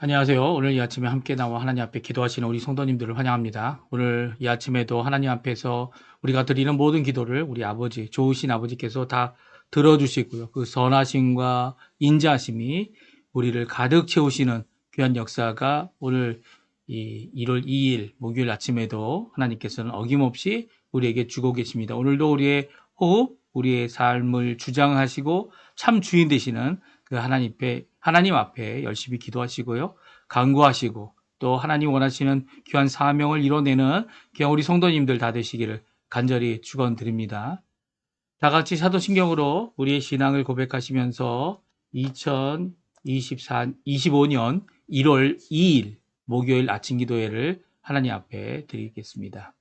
안녕하세요. 오늘 이 아침에 함께 나와 하나님 앞에 기도하시는 우리 성도님들을 환영합니다. 오늘 이 아침에도 하나님 앞에서 우리가 드리는 모든 기도를 우리 아버지, 좋으신 아버지께서 다 들어주시고요. 그 선하심과 인자하심이 우리를 가득 채우시는 귀한 역사가 오늘 이 1월 2일 목요일 아침에도 하나님께서는 어김없이 우리에게 주고 계십니다. 오늘도 우리의 호흡, 우리의 삶을 주장하시고 참 주인 되시는 그 하나님 앞에 열심히 기도하시고요. 간구하시고 또 하나님 원하시는 귀한 사명을 이뤄내는 귀한 우리 성도님들 다 되시기를 간절히 축원드립니다. 다 같이 사도신경으로 우리의 신앙을 고백하시면서 2025년 1월 2일 목요일 아침 기도회를 하나님 앞에 드리겠습니다.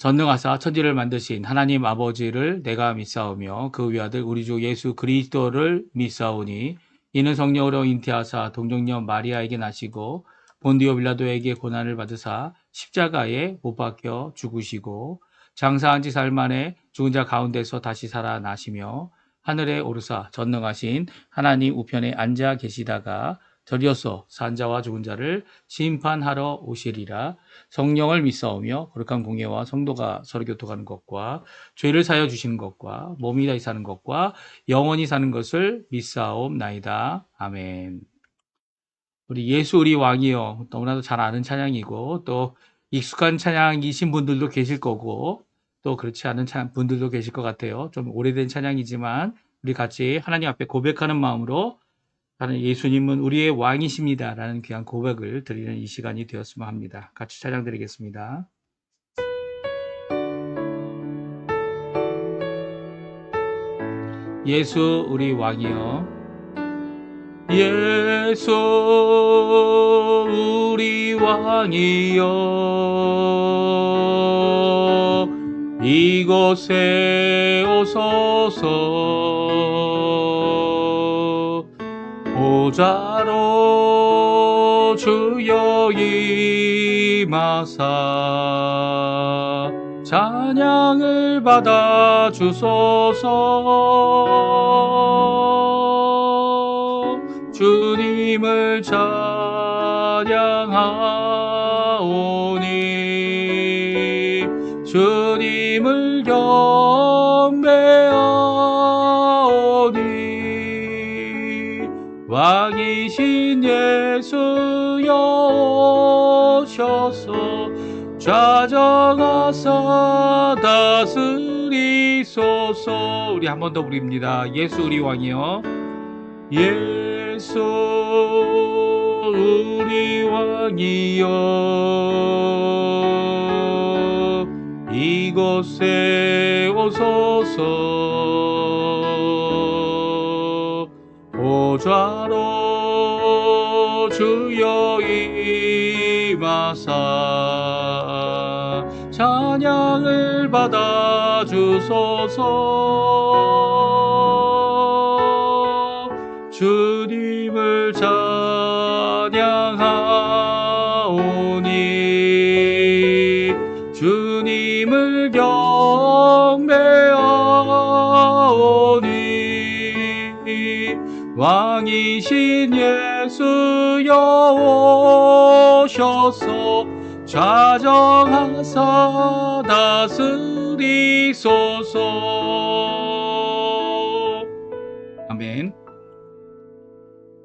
전능하사 천지를 만드신 하나님 아버지를 내가 믿사오며 그 외아들 우리 주 예수 그리스도를 믿사오니 이는 성령으로 잉태하사 동정녀 마리아에게 나시고 본디오 빌라도에게 고난을 받으사 십자가에 못 박혀 죽으시고 장사한 지 사흘 만에 죽은 자 가운데서 다시 살아나시며 하늘에 오르사 전능하신 하나님 우편에 앉아 계시다가 저리어서 산자와 죽은 자를 심판하러 오시리라. 성령을 믿사오며 거룩한 공예와 성도가 서로 교통하는 것과 죄를 사여 주시는 것과 몸이 다시 사는 것과 영원히 사는 것을 믿사옵나이다. 아멘. 우리 예수 우리 왕이여, 너무나도 잘 아는 찬양이고 또 익숙한 찬양이신 분들도 계실 거고 또 그렇지 않은 분들도 계실 것 같아요. 좀 오래된 찬양이지만 우리 같이 하나님 앞에 고백하는 마음으로 나는 예수님은 우리의 왕이십니다 라는 귀한 고백을 드리는 이 시간이 되었으면 합니다. 같이 찬양 드리겠습니다. 예수 우리 왕이여, 예수 우리 왕이여, 이곳에 오소서. 보좌로 주여 임하사 찬양을 받아 주소서. 주님을 찬양하오니 주님을 경배하오니 왕이신 예수여 오셔서 좌정하사 다스리소서. 우리 한 번 더 부릅니다. 예수 우리 왕이여, 예수 우리 왕이여, 이곳에 오소서. 보좌로 주여 임하사 찬양을 받아 주소서. 주님을 찬양하오니 주님을 경배하오니 왕이신 예수여 오셔서 좌정하사 다스리소서. 아멘.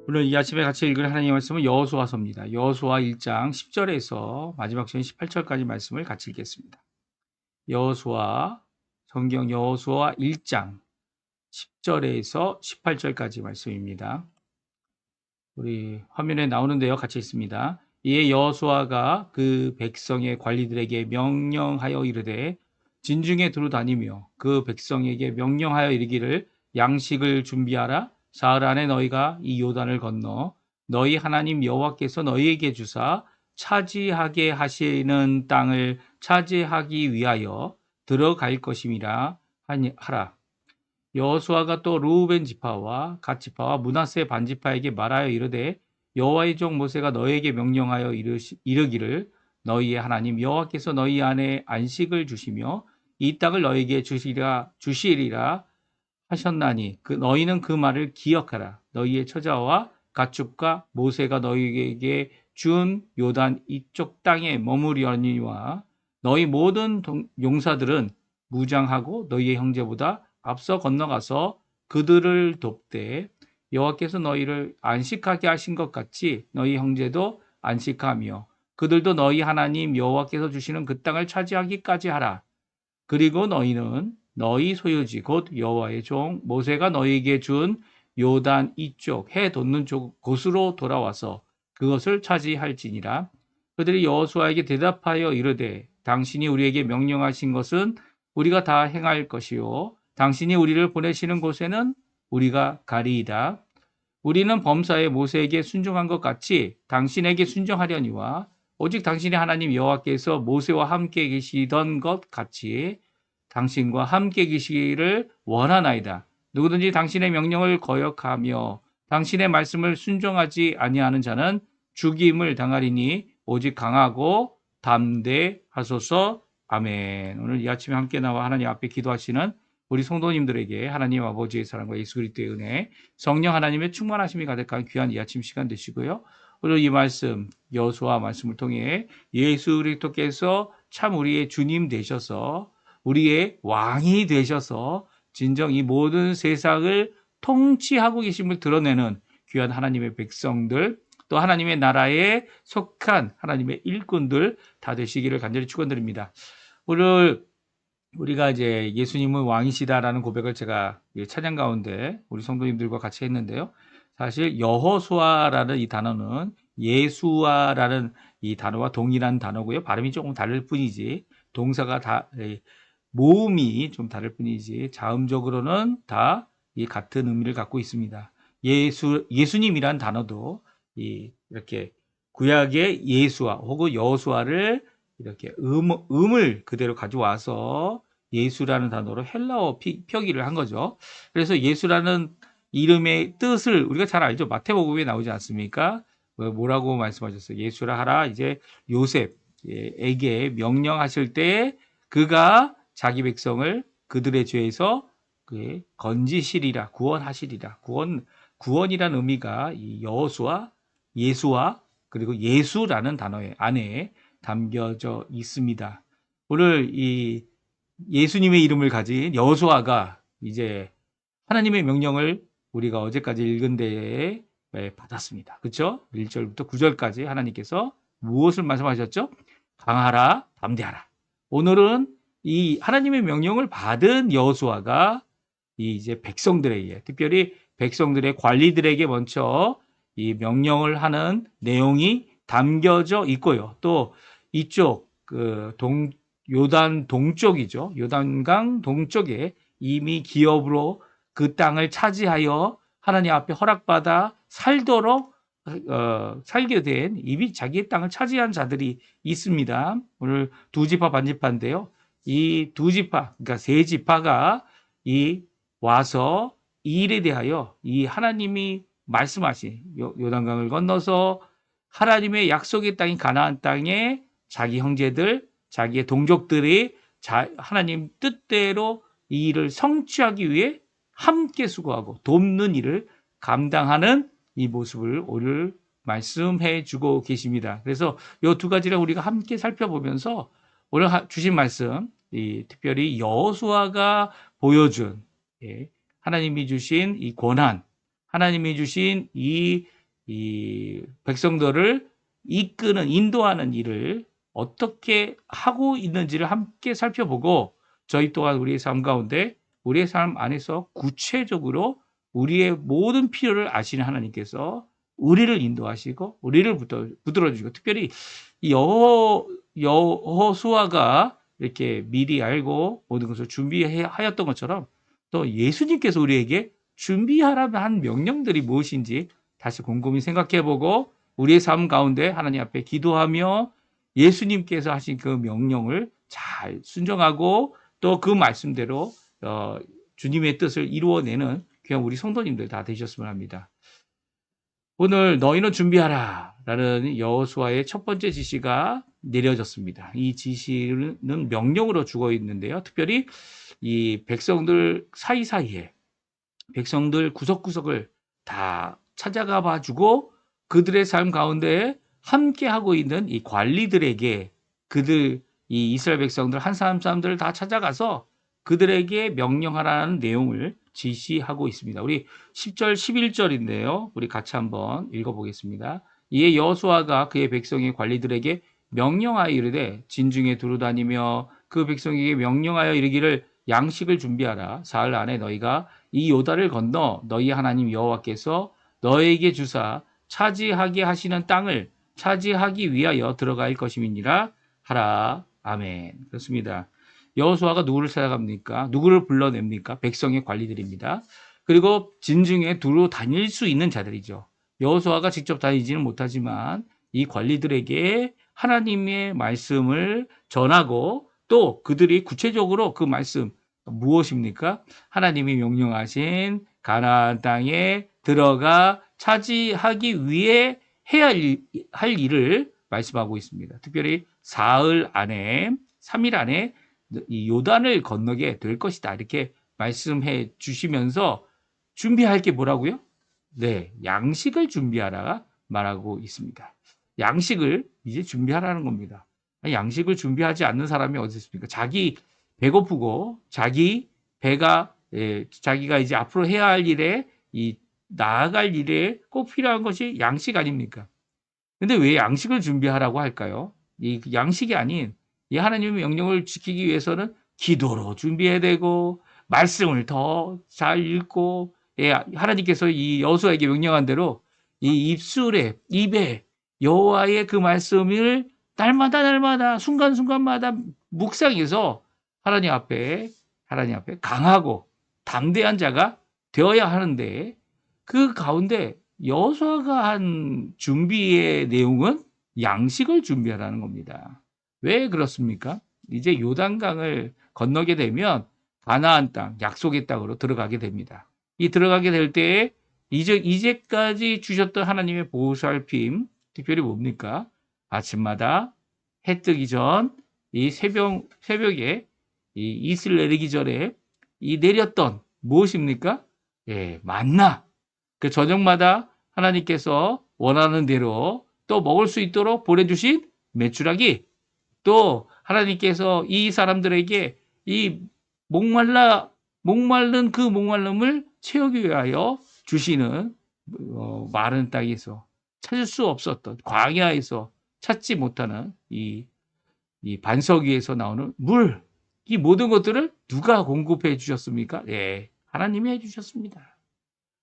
오늘 이 아침에 같이 읽을 하나님의 말씀은 여호수아서입니다. 여호수아 1장 10절에서 마지막 절 18절까지 말씀을 같이 읽겠습니다. 성경 여호수아 1장 10절에서 18절까지 말씀입니다. 우리 화면에 나오는데요. 같이 있습니다. 이에 여호수아가 그 백성의 관리들에게 명령하여 이르되 진중에 두루 다니며 그 백성에게 명령하여 이르기를 양식을 준비하라. 사흘 안에 너희가 이 요단을 건너 너희 하나님 여호와께서 너희에게 주사 차지하게 하시는 땅을 차지하기 위하여 들어갈 것임이라 하라. 여호수아가 또 르우벤 지파와 갓 지파와 므낫세 반 지파에게 말하여 이르되 여호와의 종 모세가 너희에게 명령하여 이르기를 너희의 하나님 여호와께서 너희 안에 안식을 주시며 이 땅을 너희에게 주시리라 하셨나니 너희는 그 말을 기억하라. 너희의 처자와 가축과 모세가 너희에게 준 요단 이쪽 땅에 머무려니와 너희 모든 용사들은 무장하고 너희의 형제보다 앞서 건너가서 그들을 돕되 여호와께서 너희를 안식하게 하신 것 같이 너희 형제도 안식하며 그들도 너희 하나님 여호와께서 주시는 그 땅을 차지하기까지 하라. 그리고 너희는 너희 소유지 곧 여호와의 종 모세가 너희에게 준 요단 이쪽 해 돋는 쪽 곳으로 돌아와서 그것을 차지할지니라. 그들이 여호수아에게 대답하여 이르되 당신이 우리에게 명령하신 것은 우리가 다 행할 것이요 당신이 우리를 보내시는 곳에는 우리가 가리이다. 우리는 범사에 모세에게 순종한 것 같이 당신에게 순종하려니와 오직 당신의 하나님 여호와께서 모세와 함께 계시던 것 같이 당신과 함께 계시기를 원하나이다. 누구든지 당신의 명령을 거역하며 당신의 말씀을 순종하지 아니하는 자는 죽임을 당하리니 오직 강하고 담대하소서. 아멘. 오늘 이 아침에 함께 나와 하나님 앞에 기도하시는 우리 성도님들에게 하나님 아버지의 사랑과 예수 그리스도의 은혜, 성령 하나님의 충만하심이 가득한 귀한 이 아침 시간 되시고요. 오늘 이 말씀, 여호수아 말씀을 통해 예수 그리스도께서 참 우리의 주님 되셔서 우리의 왕이 되셔서 진정 이 모든 세상을 통치하고 계심을 드러내는 귀한 하나님의 백성들, 또 하나님의 나라에 속한 하나님의 일꾼들 다 되시기를 간절히 축원드립니다. 오늘 우리가 이제 예수님은 왕이시다라는 고백을 제가 찬양 가운데 우리 성도님들과 같이 했는데요. 사실 여호수아라는 이 단어는 예수아라는 이 단어와 동일한 단어고요. 발음이 조금 다를 뿐이지 동사가 다 모음이 좀 다를 뿐이지 자음적으로는 다 이 같은 의미를 갖고 있습니다. 예수님이란 단어도 이렇게 구약의 예수아 혹은 여호수아를 이렇게 음을 그대로 가져와서 예수라는 단어로 헬라어 표기를 한 거죠. 그래서 예수라는 이름의 뜻을 우리가 잘 알죠. 마태복음에 나오지 않습니까? 뭐라고 말씀하셨어요? 예수라 하라. 이제 요셉에게 명령하실 때 그가 자기 백성을 그들의 죄에서 건지시리라, 구원하시리라. 구원이라는 의미가 이 여호수아, 예수와 그리고 예수라는 단어 안에 담겨져 있습니다. 오늘 이 예수님의 이름을 가진 여호수아가 이제 하나님의 명령을 우리가 어제까지 읽은 데에 받았습니다. 그렇죠? 1절부터 9절까지 하나님께서 무엇을 말씀하셨죠? 강하라, 담대하라. 오늘은 이 하나님의 명령을 받은 여호수아가 이제 백성들에게, 특별히 백성들의 관리들에게 먼저 이 명령을 하는 내용이 담겨져 있고요. 또 이쪽 요단 동쪽이죠. 요단강 동쪽에 이미 기업으로 그 땅을 차지하여 하나님 앞에 허락받아 살도록 살게 된 이미 자기의 땅을 차지한 자들이 있습니다. 오늘 두 지파 반지파인데요. 이 두 지파, 그러니까 세 지파가 와서 이 일에 대하여 이 하나님이 말씀하신 요단강을 건너서 하나님의 약속의 땅인 가나안 땅에 자기 형제들, 자기의 동족들이 하나님 뜻대로 이 일을 성취하기 위해 함께 수고하고 돕는 일을 감당하는 이 모습을 오늘 말씀해 주고 계십니다. 그래서 이 두 가지를 우리가 함께 살펴보면서 오늘 주신 말씀, 특별히 여호수아가 보여준 하나님이 주신 이 권한, 하나님이 주신 이 백성들을 이끄는, 인도하는 일을 어떻게 하고 있는지를 함께 살펴보고 저희 또한 우리의 삶 가운데 우리의 삶 안에서 구체적으로 우리의 모든 필요를 아시는 하나님께서 우리를 인도하시고 우리를 붙들어 주시고 특별히 여호수아가 이렇게 미리 알고 모든 것을 준비하였던 것처럼 또 예수님께서 우리에게 준비하라는 한 명령들이 무엇인지 다시 곰곰이 생각해보고 우리의 삶 가운데 하나님 앞에 기도하며 예수님께서 하신 그 명령을 잘 순종하고 또 그 말씀대로 주님의 뜻을 이루어내는 그냥 우리 성도님들 다 되셨으면 합니다. 오늘 너희는 준비하라 라는 여호수아의 첫 번째 지시가 내려졌습니다. 이 지시는 명령으로 죽어 있는데요. 특별히 이 백성들 사이사이에 백성들 구석구석을 다 찾아가 봐주고 그들의 삶 가운데 함께 하고 있는 이 관리들에게 이 이스라엘 백성들 한 사람 사람들을 다 찾아가서 그들에게 명령하라는 내용을 지시하고 있습니다. 우리 10절, 11절인데요. 우리 같이 한번 읽어보겠습니다. 이에 여호수아가 그의 백성의 관리들에게 명령하여 이르되 진중에 두루 다니며 그 백성에게 명령하여 이르기를 양식을 준비하라. 사흘 안에 너희가 이 요단을 건너 너희 하나님 여호와께서 너희에게 주사 차지하게 하시는 땅을 차지하기 위하여 들어갈 것임이니라 하라. 아멘. 그렇습니다. 여호수아가 누구를 찾아갑니까? 누구를 불러냅니까? 백성의 관리들입니다. 그리고 진중에 두루 다닐 수 있는 자들이죠. 여호수아가 직접 다니지는 못하지만 이 관리들에게 하나님의 말씀을 전하고 또 그들이 구체적으로 그 말씀 무엇입니까? 하나님이 명령하신 가나안 땅에 들어가 차지하기 위해 해야 할 일을 말씀하고 있습니다. 특별히 사흘 안에 3일 안에 이 요단을 건너게 될 것이다. 이렇게 말씀해 주시면서 준비할 게 뭐라고요? 네, 양식을 준비하라 말하고 있습니다. 양식을 이제 준비하라는 겁니다. 양식을 준비하지 않는 사람이 어디 있습니까? 자기 배고프고 자기 배가 자기가 이제 앞으로 해야 할 일에 나아갈 일에 꼭 필요한 것이 양식 아닙니까? 근데 왜 양식을 준비하라고 할까요? 이 양식이 아닌 이 하나님의 명령을 지키기 위해서는 기도로 준비해야 되고 말씀을 더 잘 읽고 하나님께서 이 여호수아에게 명령한 대로 이 입에 여호와의 그 말씀을 날마다 순간순간마다 묵상해서 하나님 앞에 강하고 담대한 자가 되어야 하는데 그 가운데 여호수아가 한 준비의 내용은 양식을 준비하라는 겁니다. 왜 그렇습니까? 이제 요단강을 건너게 되면 가나안 땅, 약속의 땅으로 들어가게 됩니다. 이 들어가게 될 때에 이제까지 주셨던 하나님의 보살핌, 특별히 뭡니까? 아침마다 해 뜨기 전 이 새벽에 이 이슬 내리기 전에 이 내렸던 무엇입니까? 만나. 그 저녁마다 하나님께서 원하는 대로 또 먹을 수 있도록 보내주신 메추라기, 또 하나님께서 이 사람들에게 이 목마른 그 목마름을 채우기 위하여 주시는 마른 땅에서 찾을 수 없었던 광야에서 찾지 못하는 이 반석 위에서 나오는 물, 이 모든 것들을 누가 공급해 주셨습니까? 하나님이 해 주셨습니다.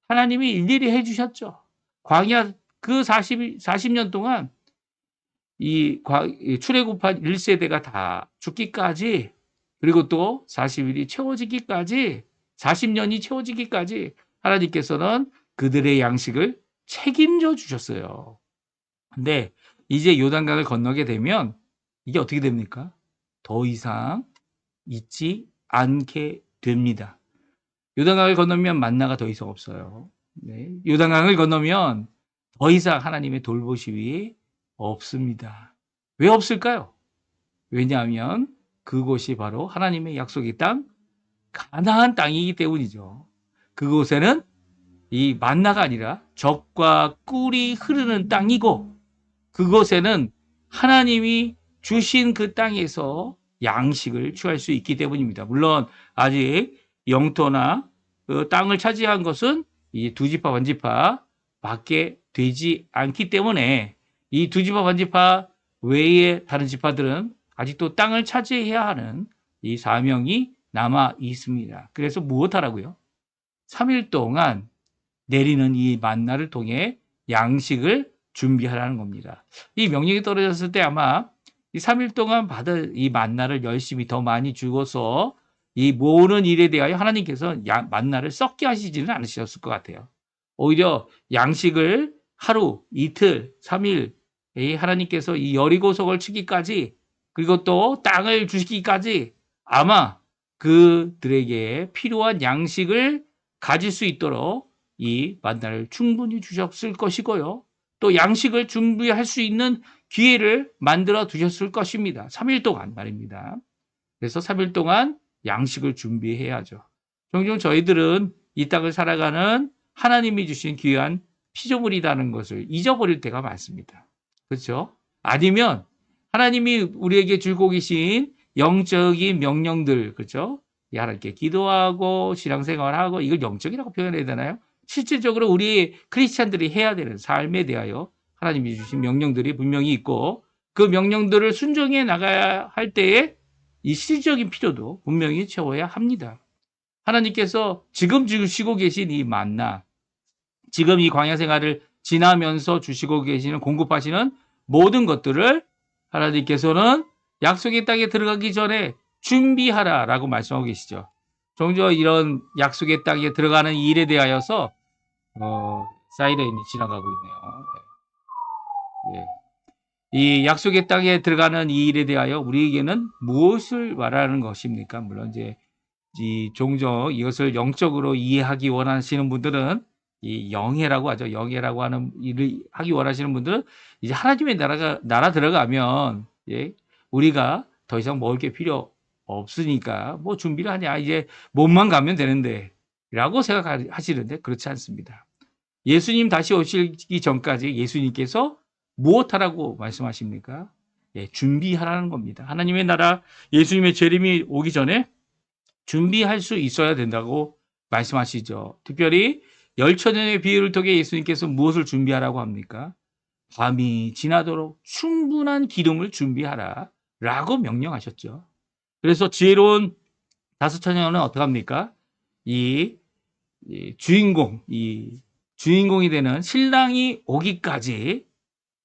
하나님이 일일이 해 주셨죠. 광야 그 40년 동안 이 출애굽한 1세대가 다 죽기까지, 그리고 또 40일이 채워지기까지, 40년이 채워지기까지 하나님께서는 그들의 양식을 책임져 주셨어요. 근데 이제 요단강을 건너게 되면 이게 어떻게 됩니까? 더 이상 있지 않게 됩니다. 요단강을 건너면 만나가 더 이상 없어요. 요단강을 건너면 더 이상 하나님의 돌보심이 없습니다. 왜 없을까요? 왜냐하면 그곳이 바로 하나님의 약속의 땅, 가나안 땅이기 때문이죠. 그곳에는 이 만나가 아니라 젖과 꿀이 흐르는 땅이고, 그곳에는 하나님이 주신 그 땅에서 양식을 취할 수 있기 때문입니다. 물론 아직 영토나 그 땅을 차지한 것은 이 두 지파 반지파 밖에 되지 않기 때문에 이 두 지파 반지파 외의 다른 지파들은 아직도 땅을 차지해야 하는 이 사명이 남아 있습니다. 그래서 무엇하라고요? 3일 동안 내리는 이 만나를 통해 양식을 준비하라는 겁니다. 이 명령이 떨어졌을 때 아마 이 3일 동안 받을 이 만나를 열심히 더 많이 주고서 이 모으는 일에 대하여 하나님께서 만나를 썩게 하시지는 않으셨을 것 같아요. 오히려 양식을 하루, 이틀, 3일 하나님께서 이 여리고석을 치기까지, 그리고 또 땅을 주시기까지 아마 그들에게 필요한 양식을 가질 수 있도록 이 만나를 충분히 주셨을 것이고요. 또 양식을 준비할 수 있는 기회를 만들어 두셨을 것입니다. 3일 동안 말입니다. 그래서 3일 동안 양식을 준비해야죠. 종종 저희들은 이 땅을 살아가는 하나님이 주신 귀한 피조물이라는 것을 잊어버릴 때가 많습니다. 그렇죠? 아니면 하나님이 우리에게 주고 계신 영적인 명령들, 그렇죠? 하나님께 기도하고 신앙생활하고 이걸 영적이라고 표현해야 되나요? 실질적으로 우리 크리스찬들이 해야 되는 삶에 대하여 하나님이 주신 명령들이 분명히 있고 그 명령들을 순종해 나가야 할 때에 이 실질적인 필요도 분명히 채워야 합니다. 하나님께서 지금 주시고 계신 이 만나, 지금 이 광야 생활을 지나면서 주시고 계시는 공급하시는 모든 것들을 하나님께서는 약속의 땅에 들어가기 전에 준비하라라고 말씀하고 계시죠. 종종 이런 약속의 땅에 들어가는 일에 대하여서 사이렌이 지나가고 있네요. 예. 이 약속의 땅에 들어가는 이 일에 대하여 우리에게는 무엇을 말하는 것입니까? 물론 이제 종종 이것을 영적으로 이해하기 원하시는 분들은 이 영예라고 하죠. 영예라고 하는 일을 하기 원하시는 분들은 이제 하나님의 나라 들어가면 예, 우리가 더 이상 먹을 게 필요 없으니까 뭐 준비를 하냐 이제 몸만 가면 되는데라고 생각하시는데 그렇지 않습니다. 예수님 다시 오시기 전까지 예수님께서 무엇하라고 말씀하십니까? 예, 준비하라는 겁니다. 하나님의 나라 예수님의 재림이 오기 전에 준비할 수 있어야 된다고 말씀하시죠. 특별히 열처년의 비유를 통해 예수님께서 무엇을 준비하라고 합니까? 밤이 지나도록 충분한 기름을 준비하라 라고 명령하셨죠. 그래서 지혜로운 다섯 처녀는 어떻게 합니까? 이 주인공이 되는 신랑이 오기까지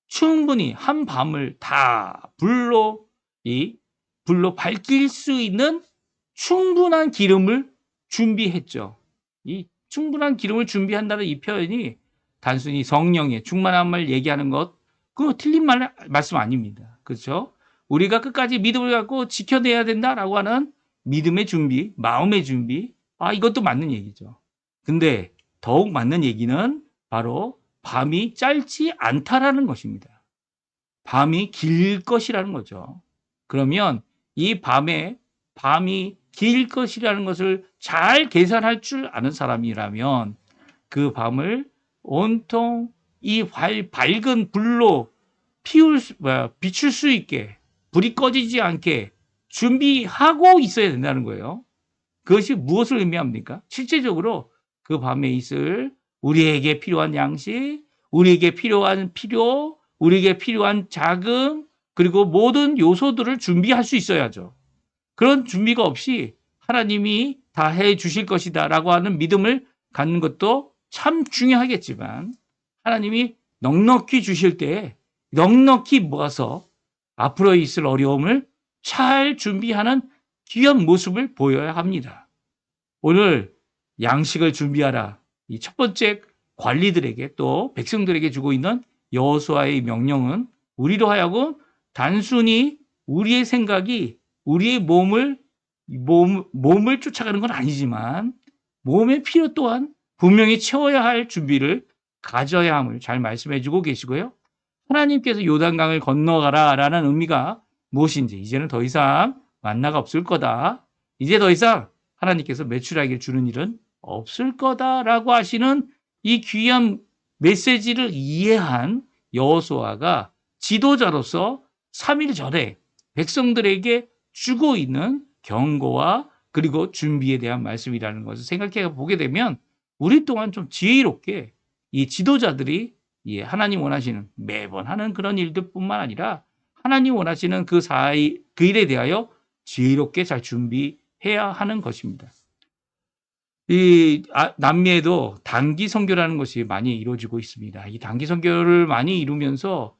충분히 한 밤을 다 불로 밝힐 수 있는 충분한 기름을 준비했죠. 이 충분한 기름을 준비한다는 이 표현이 단순히 성령의 충만함을 얘기하는 것, 그거 틀린 말씀 아닙니다. 그렇죠? 우리가 끝까지 믿음을 갖고 지켜내야 된다라고 하는 믿음의 준비, 마음의 준비, 이것도 맞는 얘기죠. 근데 더욱 맞는 얘기는 바로 밤이 짧지 않다라는 것입니다. 밤이 길 것이라는 거죠. 그러면 이 밤이 길 것이라는 것을 잘 계산할 줄 아는 사람이라면 그 밤을 온통 이 밝은 불로 비출 수 있게 불이 꺼지지 않게 준비하고 있어야 된다는 거예요. 그것이 무엇을 의미합니까? 실제적으로 그 밤에 있을 우리에게 필요한 양식, 우리에게 필요한 필요, 우리에게 필요한 자금, 그리고 모든 요소들을 준비할 수 있어야죠. 그런 준비가 없이 하나님이 다 해 주실 것이다 라고 하는 믿음을 갖는 것도 참 중요하겠지만 하나님이 넉넉히 주실 때 넉넉히 모아서 앞으로 있을 어려움을 잘 준비하는 귀한 모습을 보여야 합니다. 오늘 양식을 준비하라. 이 첫 번째 관리들에게 또 백성들에게 주고 있는 여호수아의 명령은 우리로 하여금 단순히 우리의 생각이 우리의 몸을 쫓아가는 건 아니지만 몸의 필요 또한 분명히 채워야 할 준비를 가져야 함을 잘 말씀해 주고 계시고요. 하나님께서 요단강을 건너가라라는 의미가 무엇인지 이제는 더 이상 만나가 없을 거다. 이제 더 이상 하나님께서 메추라기를 주는 일은 없을 거다라고 하시는 이 귀한 메시지를 이해한 여호수아가 지도자로서 3일 전에 백성들에게 주고 있는 경고와 그리고 준비에 대한 말씀이라는 것을 생각해 보게 되면 우리 또한 좀 지혜롭게 이 지도자들이 하나님 원하시는 매번 하는 그런 일들뿐만 아니라 하나님 원하시는 그 일에 대하여 지혜롭게 잘 준비해야 하는 것입니다. 남미에도 단기 선교라는 것이 많이 이루어지고 있습니다. 이 단기 선교를 많이 이루면서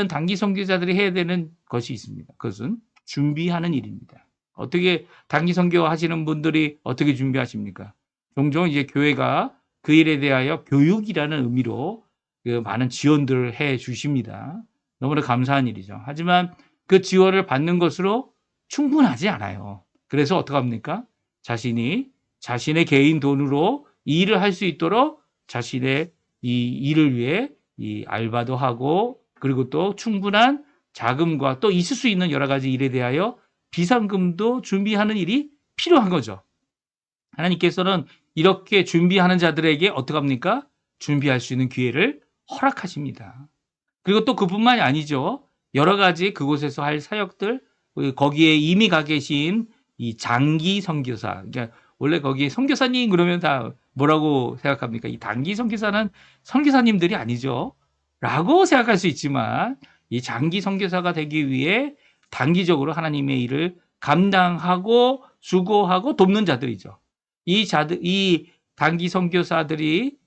단기 선교자들이 해야 되는 것이 있습니다. 그것은 준비하는 일입니다. 어떻게 단기 선교 하시는 분들이 어떻게 준비하십니까? 종종 이제 교회가 그 일에 대하여 교육이라는 의미로 많은 지원들을 해 주십니다. 너무나 감사한 일이죠. 하지만 그 지원을 받는 것으로 충분하지 않아요. 그래서 어떻게 합니까? 자신의 개인 돈으로 이 일을 할 수 있도록 자신의 이 일을 위해 이 알바도 하고 그리고 또 충분한 자금과 또 있을 수 있는 여러 가지 일에 대하여 비상금도 준비하는 일이 필요한 거죠. 하나님께서는 이렇게 준비하는 자들에게 어떻게 합니까? 준비할 수 있는 기회를 허락하십니다. 그리고 또 그뿐만이 아니죠. 여러 가지 그곳에서 할 사역들, 거기에 이미 가 계신 이 장기 선교사, 그러니까 원래 거기 선교사님 그러면 다 뭐라고 생각합니까? 이 단기 선교사는 선교사님들이 아니죠. 라고 생각할 수 있지만 이 장기 선교사가 되기 위해 단기적으로 하나님의 일을 감당하고 수고하고 돕는 자들이죠. 이 단기 선교사들이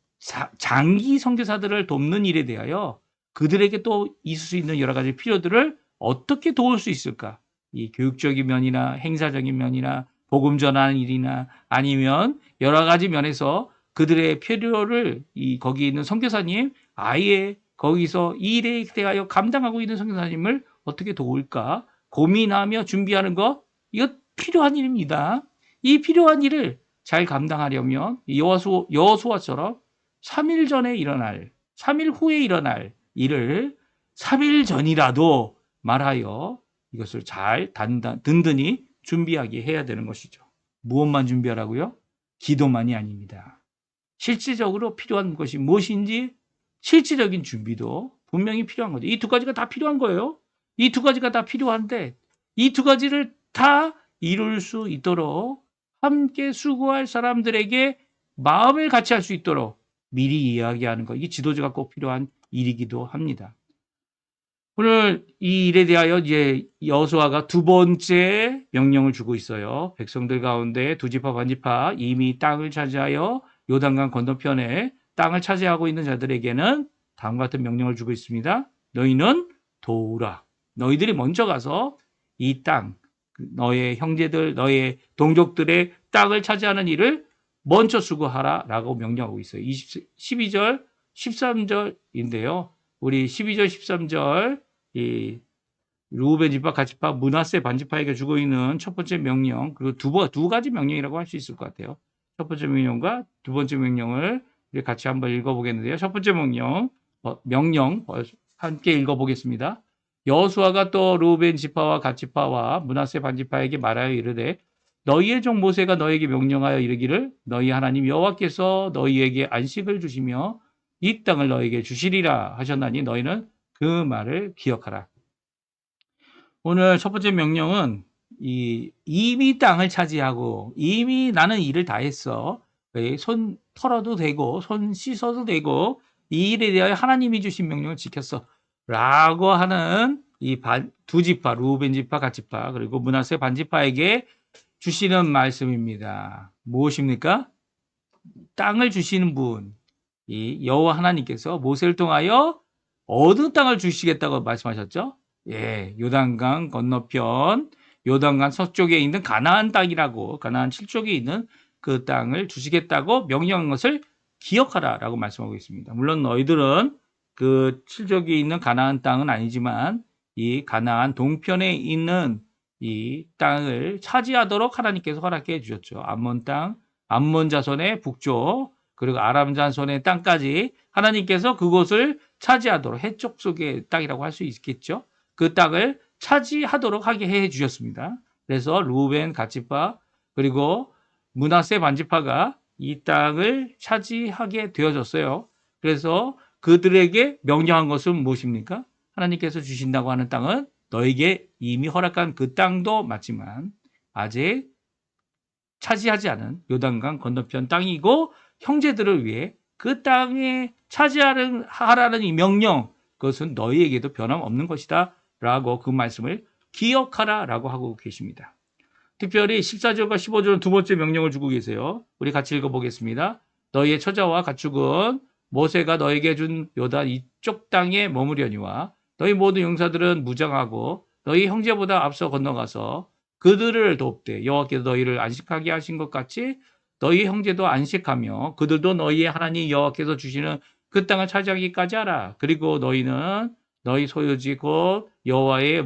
장기 선교사들을 돕는 일에 대하여 그들에게 또 있을 수 있는 여러 가지 필요들을 어떻게 도울 수 있을까? 이 교육적인 면이나 행사적인 면이나 복음 전하는 일이나 아니면 여러 가지 면에서 그들의 필요를 거기 있는 선교사님 아예 거기서 이 일에 대하여 감당하고 있는 선교사님을 어떻게 도울까 고민하며 준비하는 것 이거 필요한 일입니다. 이 필요한 일을 잘 감당하려면 여호수아처럼 3일 전에 일어날 3일 후에 일어날 일을 3일 전이라도 말하여 이것을 잘 든든히 준비하게 해야 되는 것이죠. 무엇만 준비하라고요? 기도만이 아닙니다. 실질적으로 필요한 것이 무엇인지 실질적인 준비도 분명히 필요한 거죠. 이 두 가지가 다 필요한 거예요. 이 두 가지가 다 필요한데 이 두 가지를 다 이룰 수 있도록 함께 수고할 사람들에게 마음을 같이 할 수 있도록 미리 이야기하는 것. 이게 지도자가 꼭 필요한 일이기도 합니다. 오늘 이 일에 대하여 이제 여호수아가 두 번째 명령을 주고 있어요. 백성들 가운데 두 지파 반 지파 이미 땅을 차지하여 요단강 건너편에 땅을 차지하고 있는 자들에게는 다음과 같은 명령을 주고 있습니다. 너희는 도우라. 너희들이 먼저 가서 이 땅, 너의 형제들, 너의 동족들의 땅을 차지하는 일을 먼저 수고하라 라고 명령하고 있어요. 12절, 13절인데요. 우리 12절, 13절 이 루벤 지파, 갓 지파, 므낫세 반 지파에게 주고 있는 첫 번째 명령 그리고 두 가지 명령이라고 할 수 있을 것 같아요. 첫 번째 명령과 두 번째 명령을 같이 한번 읽어보겠는데요. 첫 번째 명령 함께 읽어보겠습니다. 여호수아가 또 루벤 지파와 갓 지파와 므낫세 반 지파에게 말하여 이르되 너희의 종 모세가 너에게 명령하여 이르기를 너희 하나님 여호와께서 너희에게 안식을 주시며 이 땅을 너에게 주시리라 하셨나니 너희는 그 말을 기억하라. 오늘 첫 번째 명령은 이미 땅을 차지하고 이미 나는 일을 다 했어. 손 털어도 되고 손 씻어도 되고 이 일에 대하여 하나님이 주신 명령을 지켰어. 라고 하는 이 두 지파, 루벤 지파, 갓 지파 그리고 므낫세 반 지파에게 주시는 말씀입니다. 무엇입니까? 땅을 주시는 분, 이 여호와 하나님께서 모세를 통하여 어느 땅을 주시겠다고 말씀하셨죠? 예, 요단강 건너편, 요단강 서쪽에 있는 가나안 땅이라고, 가나안 7쪽에 있는 그 땅을 주시겠다고 명령한 것을 기억하라라고 말씀하고 있습니다. 물론 너희들은 그 7쪽에 있는 가나안 땅은 아니지만 이 가나안 동편에 있는 이 땅을 차지하도록 하나님께서 허락해 주셨죠. 암몬 땅, 암몬 자손의 북쪽, 그리고 아람 자손의 땅까지 하나님께서 그곳을 차지하도록 해쪽 속의 땅이라고 할 수 있겠죠. 그 땅을 차지하도록 하게 해 주셨습니다. 그래서 루벤 갓 지파 그리고 므낫세 반 지파가 이 땅을 차지하게 되어졌어요. 그래서 그들에게 명령한 것은 무엇입니까? 하나님께서 주신다고 하는 땅은 너에게 이미 허락한 그 땅도 맞지만 아직 차지하지 않은 요단강 건너편 땅이고 형제들을 위해 그 땅에 차지하라는 이 명령 그것은 너희에게도 변함없는 것이다 라고 그 말씀을 기억하라 라고 하고 계십니다. 특별히 14절과 15절은 두 번째 명령을 주고 계세요. 우리 같이 읽어보겠습니다. 너희의 처자와 가축은 모세가 너에게 준 요단 이쪽 땅에 머무려니와 너희 모든 용사들은 무장하고 너희 형제보다 앞서 건너가서 그들을 돕되 여호와께서 너희를 안식하게 하신 것 같이 너희 형제도 안식하며 그들도 너희의 하나님 여호와께서 주시는 그 땅을 차지하기까지 하라. 그리고 너희는 너희 소유지 곧 여호와의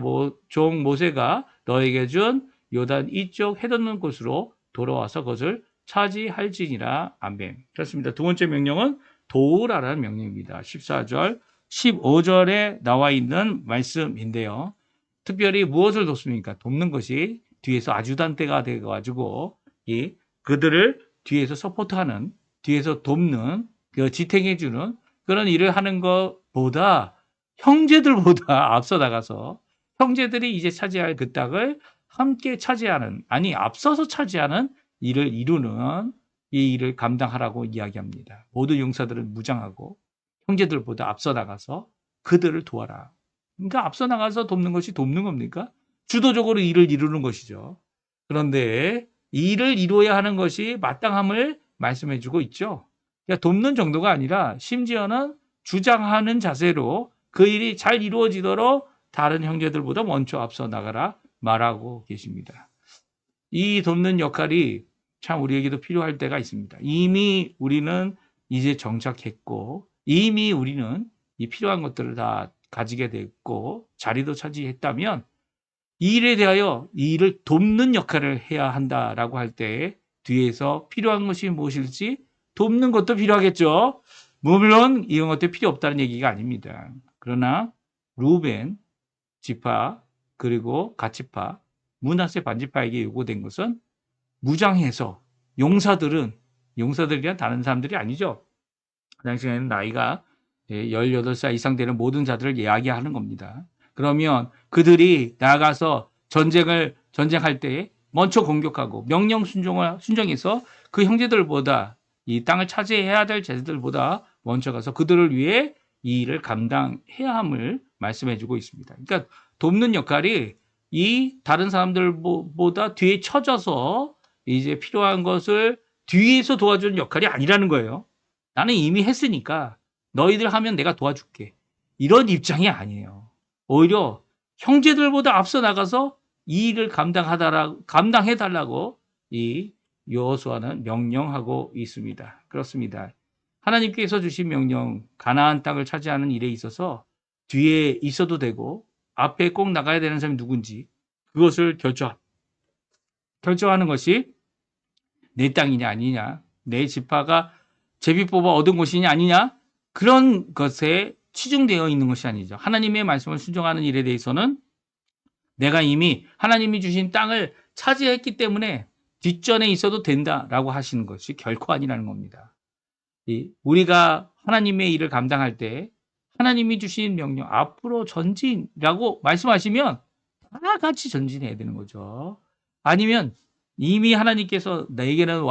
종 모세가 너에게 준 요단 이쪽 해돋는 곳으로 돌아와서 그것을 차지할지니라. 아멘. 그렇습니다. 두 번째 명령은 도우라라는 명령입니다. 14절, 15절에 나와 있는 말씀인데요. 특별히 무엇을 돕습니까? 돕는 것이 뒤에서 아주단대가 되어가지고 그들을 뒤에서 서포트하는, 뒤에서 돕는 그 지탱해주는 그런 일을 하는 것보다 형제들보다 앞서 나가서 형제들이 이제 차지할 그 땅을 함께 차지하는, 아니 앞서서 차지하는 일을 이루는 이 일을 감당하라고 이야기합니다. 모든 용사들은 무장하고 형제들보다 앞서 나가서 그들을 도와라. 그러니까 앞서 나가서 돕는 것이 돕는 겁니까? 주도적으로 일을 이루는 것이죠. 그런데 이 일을 이루어야 하는 것이 마땅함을 말씀해주고 있죠. 그러니까 돕는 정도가 아니라 심지어는 주장하는 자세로 그 일이 잘 이루어지도록 다른 형제들보다 먼저 앞서 나가라 말하고 계십니다. 이 돕는 역할이 참 우리에게도 필요할 때가 있습니다. 이미 우리는 이제 정착했고 이미 우리는 이 필요한 것들을 다 가지게 됐고 자리도 차지했다면 이 일에 대하여 이 일을 돕는 역할을 해야 한다라고 할 때 뒤에서 필요한 것이 무엇일지 돕는 것도 필요하겠죠. 물론 이런 것도 필요 없다는 얘기가 아닙니다. 그러나 루벤 지파 그리고 갓지파 므낫세 반지파에게 요구된 것은 무장해서 용사들이란 다른 사람들이 아니죠. 그 당시에는 나이가 18살 이상 되는 모든 자들을 이야기하는 겁니다. 그러면 그들이 나아가서 전쟁할 때 먼저 공격하고 명령 순종해서 그 형제들보다 이 땅을 차지해야 될 자들보다 먼저 가서 그들을 위해 이 일을 감당해야 함을 말씀해주고 있습니다. 그러니까 돕는 역할이 이 다른 사람들보다 뒤에 쳐져서 이제 필요한 것을 뒤에서 도와주는 역할이 아니라는 거예요. 나는 이미 했으니까 너희들 하면 내가 도와줄게. 이런 입장이 아니에요. 오히려 형제들보다 앞서 나가서 이 일을 감당해달라고 이 여호수아는 명령하고 있습니다. 그렇습니다. 하나님께서 주신 명령, 가나안 땅을 차지하는 일에 있어서 뒤에 있어도 되고 앞에 꼭 나가야 되는 사람이 누군지 그것을 결정하는 것이 내 땅이냐 아니냐, 내 지파가 제비 뽑아 얻은 곳이냐 아니냐, 그런 것에 치중되어 있는 것이 아니죠. 하나님의 말씀을 순종하는 일에 대해서는 내가 이미 하나님이 주신 땅을 차지했기 때문에 뒷전에 있어도 된다라고 하시는 것이 결코 아니라는 겁니다. 우리가 하나님의 일을 감당할 때 하나님이 주신 명령 앞으로 전진이라고 말씀하시면 다 같이 전진해야 되는 거죠. 아니면 이미 하나님께서 내게는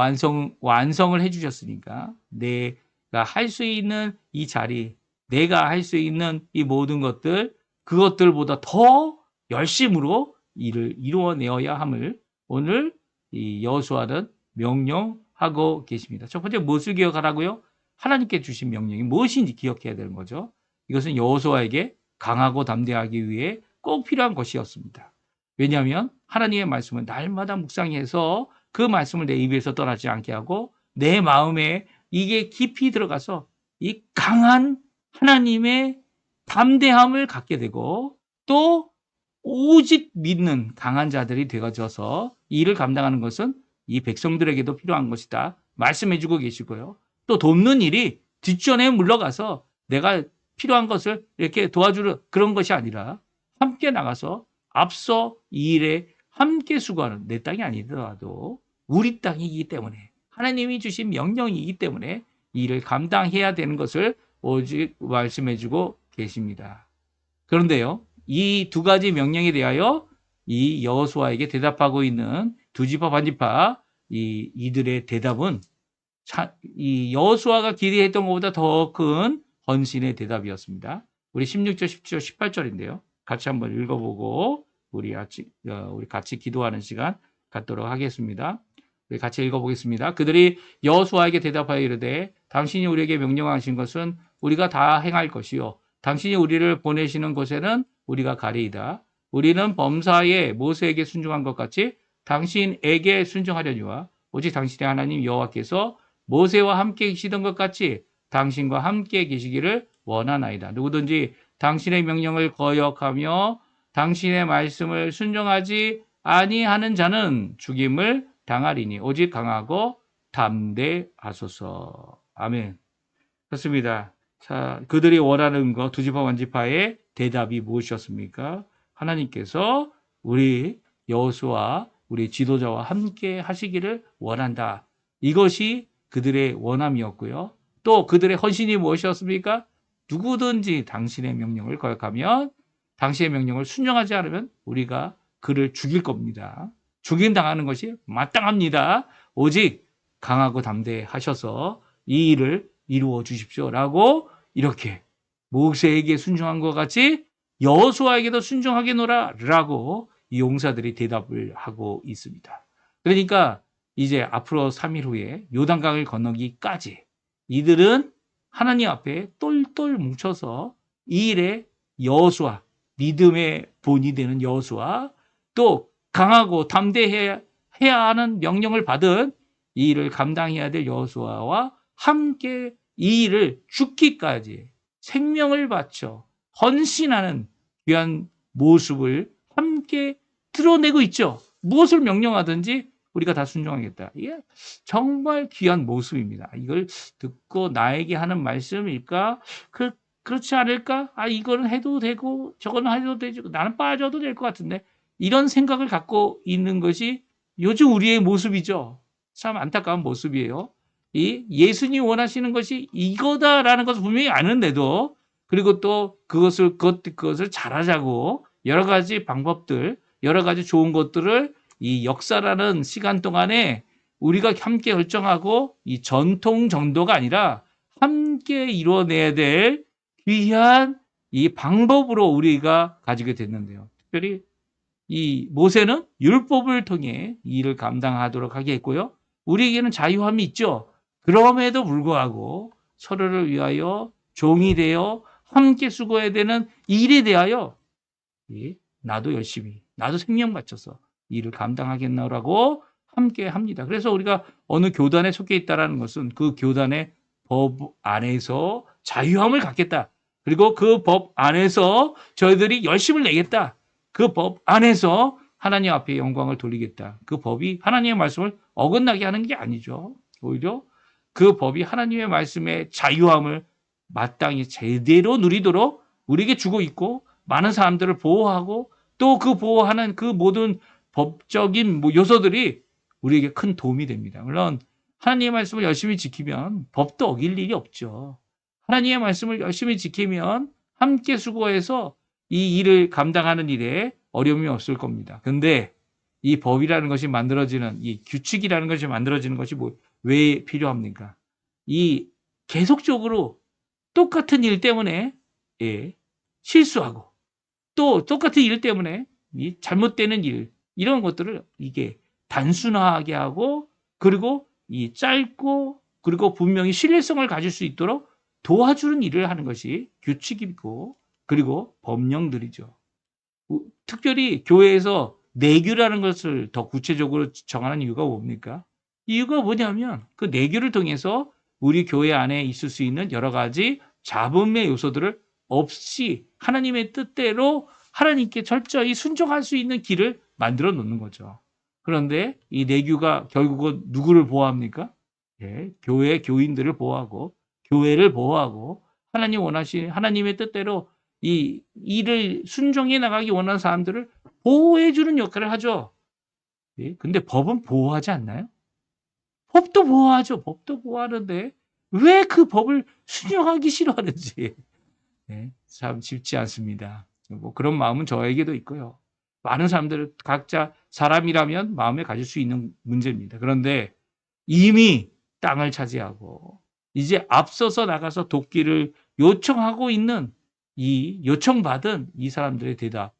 완성을 해주셨으니까 내가 할 수 있는 이 자리, 내가 할 수 있는 이 모든 것들, 그것들보다 더 열심으로 일을 이루어내어야 함을 오늘 이 여호수아는 명령하고 계십니다. 첫 번째 무엇을 기억하라고요? 하나님께 주신 명령이 무엇인지 기억해야 되는 거죠. 이것은 여호수아에게 강하고 담대하기 위해 꼭 필요한 것이었습니다. 왜냐하면 하나님의 말씀은 날마다 묵상해서 그 말씀을 내 입에서 떠나지 않게 하고 내 마음에 이게 깊이 들어가서 이 강한 하나님의 담대함을 갖게 되고 또 오직 믿는 강한 자들이 되어져서 이 일을 감당하는 것은 이 백성들에게도 필요한 것이다 말씀해주고 계시고요. 또 돕는 일이 뒷전에 물러가서 내가 필요한 것을 이렇게 도와주는 그런 것이 아니라 함께 나가서 앞서 이 일에 함께 수고하는, 내 땅이 아니더라도 우리 땅이기 때문에 하나님이 주신 명령이기 때문에 이 일을 감당해야 되는 것을 오직 말씀해주고 계십니다. 그런데요, 이 두 가지 명령에 대하여 이 여호수아에게 대답하고 있는 두 지파 반지파 이들의 대답은 이 여호수아가 기대했던 것보다 더 큰 헌신의 대답이었습니다. 우리 16절, 17절, 18절인데요. 같이 한번 읽어보고 우리 같이 기도하는 시간 갖도록 하겠습니다. 우리 같이 읽어보겠습니다. 그들이 여호수아에게 대답하여 이르되 당신이 우리에게 명령하신 것은 우리가 다 행할 것이요 당신이 우리를 보내시는 곳에는 우리가 가리이다. 우리는 범사에 모세에게 순종한 것 같이 당신에게 순종하려니와 오직 당신의 하나님 여호와께서 모세와 함께 계시던 것 같이 당신과 함께 계시기를 원하나이다. 누구든지 당신의 명령을 거역하며 당신의 말씀을 순종하지 아니하는 자는 죽임을 당하리니 오직 강하고 담대하소서. 아멘. 그렇습니다. 자, 그들이 원하는 것, 두 지파 반지파의 대답이 무엇이었습니까? 하나님께서 우리 여호수아, 우리 지도자와 함께 하시기를 원한다. 이것이 그들의 원함이었고요. 또 그들의 헌신이 무엇이었습니까? 누구든지 당신의 명령을 거역하면, 당신의 명령을 순종하지 않으면 우리가 그를 죽일 겁니다. 죽임당하는 것이 마땅합니다. 오직 강하고 담대하셔서 이 일을 이루어 주십시오라고 이렇게 모세에게 순종한 것 같이 여호수아에게도 순종하게노라라고 이 용사들이 대답을 하고 있습니다. 그러니까 이제 앞으로 3일 후에 요단강을 건너기까지 이들은 하나님 앞에 똘똘 뭉쳐서 이 일에 여호수아, 믿음의 본이 되는 여호수아, 또 강하고 담대해야 하는 명령을 받은 이 일을 감당해야 될 여호수아와 함께 이 일을 죽기까지 생명을 바쳐 헌신하는 귀한 모습을 함께 드러내고 있죠. 무엇을 명령하든지 우리가 다 순종하겠다. 이게 정말 귀한 모습입니다. 이걸 듣고 나에게 하는 말씀일까? 그렇지 않을까? 이거는 해도 되고 저거는 해도 되고 나는 빠져도 될 것 같은데, 이런 생각을 갖고 있는 것이 요즘 우리의 모습이죠. 참 안타까운 모습이에요. 이 예수님이 원하시는 것이 이거다라는 것을 분명히 아는데도, 그리고 또 그것을 잘하자고 여러 가지 방법들, 여러 가지 좋은 것들을 이 역사라는 시간 동안에 우리가 함께 결정하고, 이 전통 정도가 아니라 함께 이루어내야 될 귀한 이 방법으로 우리가 가지게 됐는데요. 특별히 이 모세는 율법을 통해 이 일을 감당하도록 하게 했고요. 우리에게는 자유함이 있죠. 그럼에도 불구하고 서로를 위하여 종이 되어 함께 수고해야 되는 일에 대하여 나도 열심히, 나도 생명 바쳐서 일을 감당하겠노라고 함께 합니다. 그래서 우리가 어느 교단에 속해 있다는 것은 그 교단의 법 안에서 자유함을 갖겠다. 그리고 그 법 안에서 저희들이 열심을 내겠다. 그 법 안에서 하나님 앞에 영광을 돌리겠다. 그 법이 하나님의 말씀을 어긋나게 하는 게 아니죠. 오히려 그 법이 하나님의 말씀의 자유함을 마땅히 제대로 누리도록 우리에게 주고 있고, 많은 사람들을 보호하고, 또 그 보호하는 그 모든 법적인 요소들이 우리에게 큰 도움이 됩니다. 물론 하나님의 말씀을 열심히 지키면 법도 어길 일이 없죠. 하나님의 말씀을 열심히 지키면 함께 수고해서 이 일을 감당하는 일에 어려움이 없을 겁니다. 그런데 이 법이라는 것이 만들어지는, 이 규칙이라는 것이 만들어지는 것이 왜 필요합니까? 이 계속적으로 똑같은 일 때문에 실수하고, 또 똑같은 일 때문에 이 잘못되는 일, 이런 것들을 이게 단순화하게 하고, 그리고 이 짧고 그리고 분명히 신뢰성을 가질 수 있도록 도와주는 일을 하는 것이 규칙이고, 그리고 법령들이죠. 특별히 교회에서 내규라는 것을 더 구체적으로 정하는 이유가 뭡니까? 이유가 뭐냐면 그 내규를 통해서 우리 교회 안에 있을 수 있는 여러 가지 잡음의 요소들을 없이 하나님의 뜻대로 하나님께 철저히 순종할 수 있는 길을 만들어 놓는 거죠. 그런데 이 내규가 결국은 누구를 보호합니까? 교회 교인들을 보호하고, 교회를 보호하고, 하나님의 뜻대로 이 일을 순종해 나가기 원하는 사람들을 보호해 주는 역할을 하죠. 근데 법은 보호하지 않나요? 법도 보호하죠. 법도 보호하는데 왜 그 법을 순종하기 싫어하는지 참 쉽지 않습니다. 그런 마음은 저에게도 있고요. 많은 사람들은 각자 사람이라면 마음에 가질 수 있는 문제입니다. 그런데 이미 땅을 차지하고 이제 앞서서 나가서 돕기를 요청하고 있는, 이 요청받은 이 사람들의 대답,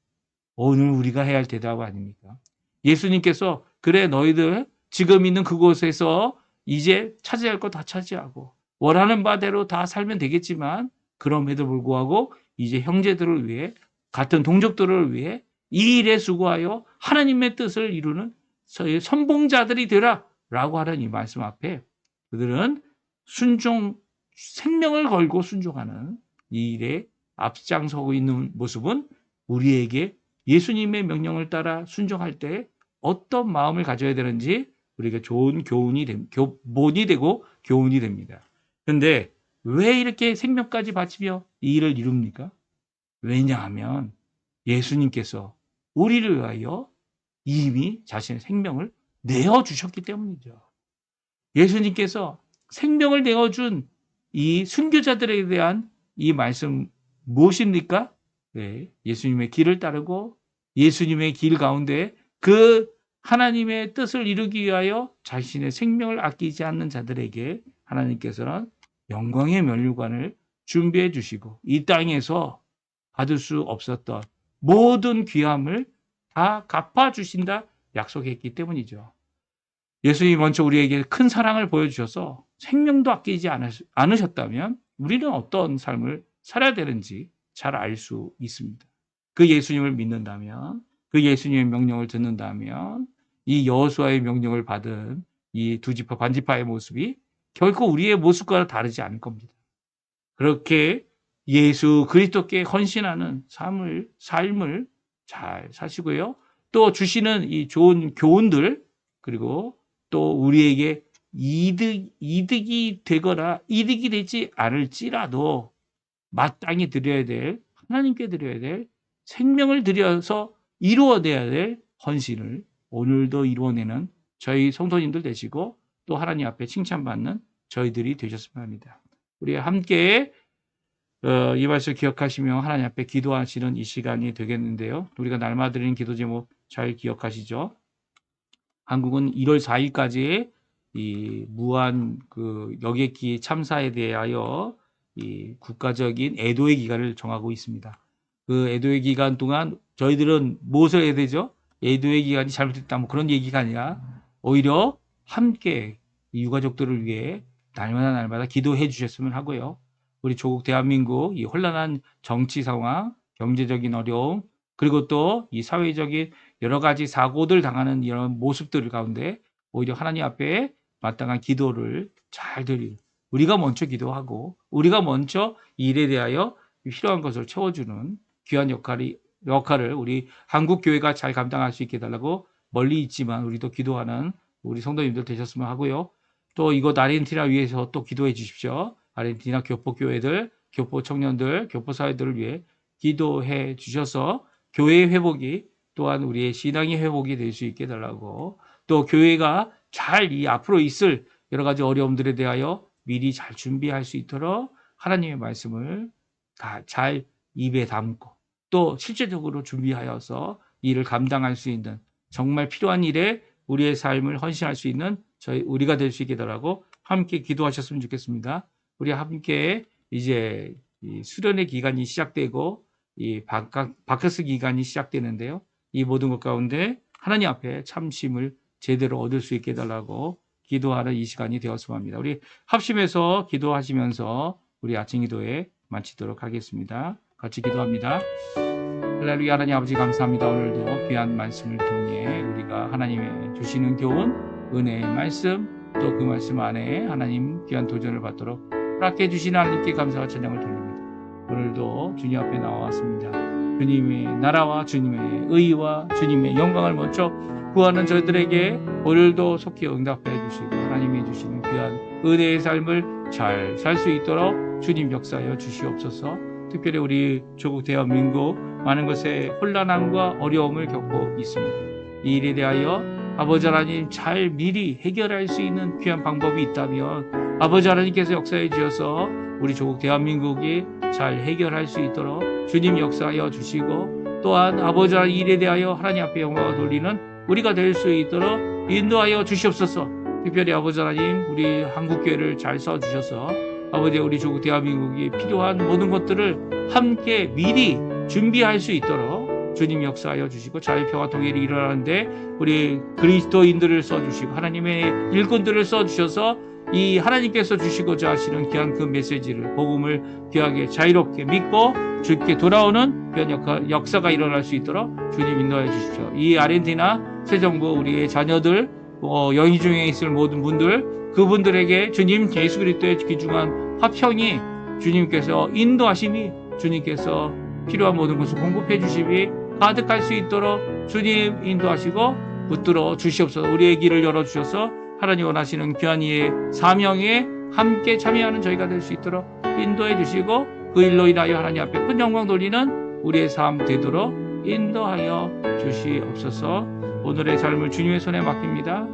오늘 우리가 해야 할 대답 아닙니까? 예수님께서 그래 너희들 지금 있는 그곳에서 이제 차지할 거 다 차지하고 원하는 바대로 다 살면 되겠지만, 그럼에도 불구하고 이제 형제들을 위해, 같은 동족들을 위해 이 일에 수고하여 하나님의 뜻을 이루는 선봉자들이 되라 라고 하는 이 말씀 앞에 그들은 생명을 걸고 순종하는 이 일에 앞장서고 있는 모습은 우리에게 예수님의 명령을 따라 순종할 때 어떤 마음을 가져야 되는지 우리가 좋은 교본이 되고 교훈이 됩니다. 그런데 왜 이렇게 생명까지 바치며 이 일을 이룹니까? 왜냐하면 예수님께서 우리를 위하여 이미 자신의 생명을 내어주셨기 때문이죠. 예수님께서 생명을 내어준 이 순교자들에 대한 이 말씀 무엇입니까? 네, 예수님의 길을 따르고 예수님의 길 가운데 그 하나님의 뜻을 이루기 위하여 자신의 생명을 아끼지 않는 자들에게 하나님께서는 영광의 면류관을 준비해 주시고 이 땅에서 받을 수 없었던 모든 귀함을 다 갚아주신다 약속했기 때문이죠. 예수님이 먼저 우리에게 큰 사랑을 보여주셔서 생명도 아끼지 않으셨다면 우리는 어떤 삶을 살아야 되는지 잘 알 수 있습니다. 그 예수님을 믿는다면, 그 예수님의 명령을 듣는다면 이 여호수아의 명령을 받은 이 두 지파 반지파의 모습이 결코 우리의 모습과 다르지 않을 겁니다. 그렇게 예수 그리스도께 헌신하는 삶을 잘 사시고요. 또 주시는 이 좋은 교훈들 그리고 또 우리에게 이득이 되거나 이득이 되지 않을지라도 마땅히 드려야 될 하나님께 드려야 될 생명을 들여서 이루어내야 될 헌신을 오늘도 이루어내는 저희 성도님들 되시고 또 하나님 앞에 칭찬받는 저희들이 되셨으면 합니다. 우리 함께 이 말씀을 기억하시며 하나님 앞에 기도하시는 이 시간이 되겠는데요. 우리가 날마다 드리는 기도 제목 잘 기억하시죠? 한국은 1월 4일까지 이 무한 그 여객기 참사에 대하여 이 국가적인 애도의 기간을 정하고 있습니다. 그 애도의 기간 동안 저희들은 무엇을 해야 되죠? 애도의 기간이 잘못됐다 뭐 그런 얘기가 아니라 오히려 함께 이 유가족들을 위해 날마다 기도해 주셨으면 하고요. 우리 조국 대한민국 이 혼란한 정치 상황, 경제적인 어려움, 그리고 또 이 사회적인 여러 가지 사고들 당하는 이런 모습들 가운데 오히려 하나님 앞에 마땅한 기도를 잘 드리고 우리가 먼저 기도하고 우리가 먼저 이 일에 대하여 필요한 것을 채워주는 귀한 역할을 우리 한국 교회가 잘 감당할 수 있게 해달라고 멀리 있지만 우리도 기도하는 우리 성도님들 되셨으면 하고요. 또 이곳 아르헨티나 위해서 또 기도해 주십시오. 아르헨티나 교포교회들, 교포 청년들, 교포 사회들을 위해 기도해 주셔서 교회의 회복이 또한 우리의 신앙의 회복이 될 수 있게 해달라고 또 교회가 잘 이 앞으로 있을 여러 가지 어려움들에 대하여 미리 잘 준비할 수 있도록 하나님의 말씀을 다 잘 입에 담고 또 실제적으로 준비하여서 일을 감당할 수 있는 정말 필요한 일에 우리의 삶을 헌신할 수 있는 우리가 될 수 있게 해달라고 함께 기도하셨으면 좋겠습니다. 우리 함께 이제 이 수련의 기간이 시작되고 이 바카스 기간이 시작되는데요. 이 모든 것 가운데 하나님 앞에 참심을 제대로 얻을 수 있게 해달라고 기도하는 이 시간이 되었으면 합니다. 우리 합심해서 기도하시면서 우리 아침 기도에 마치도록 하겠습니다. 같이 기도합니다. 할렐루야. 하나님 아버지 감사합니다. 오늘도 귀한 말씀을 통해 우리가 하나님의 주시는 교훈, 은혜의 말씀, 또 그 말씀 안에 하나님 귀한 도전을 받도록 허락해 주신 하나님께 감사와 찬양을 드립니다. 오늘도 주님 앞에 나왔습니다. 주님의 나라와 주님의 의와 주님의 영광을 먼저 구하는 저희들에게 오늘도 속히 응답해 주시고 하나님이 주시는 귀한 은혜의 삶을 잘 살 수 있도록 주님 역사하여 주시옵소서. 특별히 우리 조국 대한민국 많은 것에 혼란함과 어려움을 겪고 있습니다. 이 일에 대하여 아버지 하나님 잘 미리 해결할 수 있는 귀한 방법이 있다면 아버지 하나님께서 역사해 주셔서 우리 조국 대한민국이 잘 해결할 수 있도록 주님 역사하여 주시고 또한 아버지 하나님 일에 대하여 하나님 앞에 영광을 돌리는 우리가 될 수 있도록 인도하여 주시옵소서. 특별히 아버지 하나님 우리 한국교회를 잘 써주셔서 아버지 우리 조국 대한민국이 필요한 모든 것들을 함께 미리 준비할 수 있도록 주님 역사하여 주시고 자유평화 통일이 일어나는데 우리 그리스도인들을 써주시고 하나님의 일꾼들을 써주셔서 이 하나님께서 주시고자 하시는 귀한 그 메시지를 복음을 귀하게 자유롭게 믿고 주께 돌아오는 귀한 역사가 일어날 수 있도록 주님 인도해 주십시오. 이 아르헨티나 새 정부 우리의 자녀들 영희 중에 있을 모든 분들 그분들에게 주님 예수 그리스도의 귀중한 화평이 주님께서 인도하심이 주님께서 필요한 모든 것을 공급해 주심이 가득할 수 있도록 주님 인도하시고 붙들어 주시옵소서. 우리의 길을 열어주셔서 하나님 원하시는 귀한 이의 사명에 함께 참여하는 저희가 될 수 있도록 인도해 주시고 그 일로 인하여 하나님 앞에 큰 영광 돌리는 우리의 삶 되도록 인도하여 주시옵소서. 오늘의 삶을 주님의 손에 맡깁니다.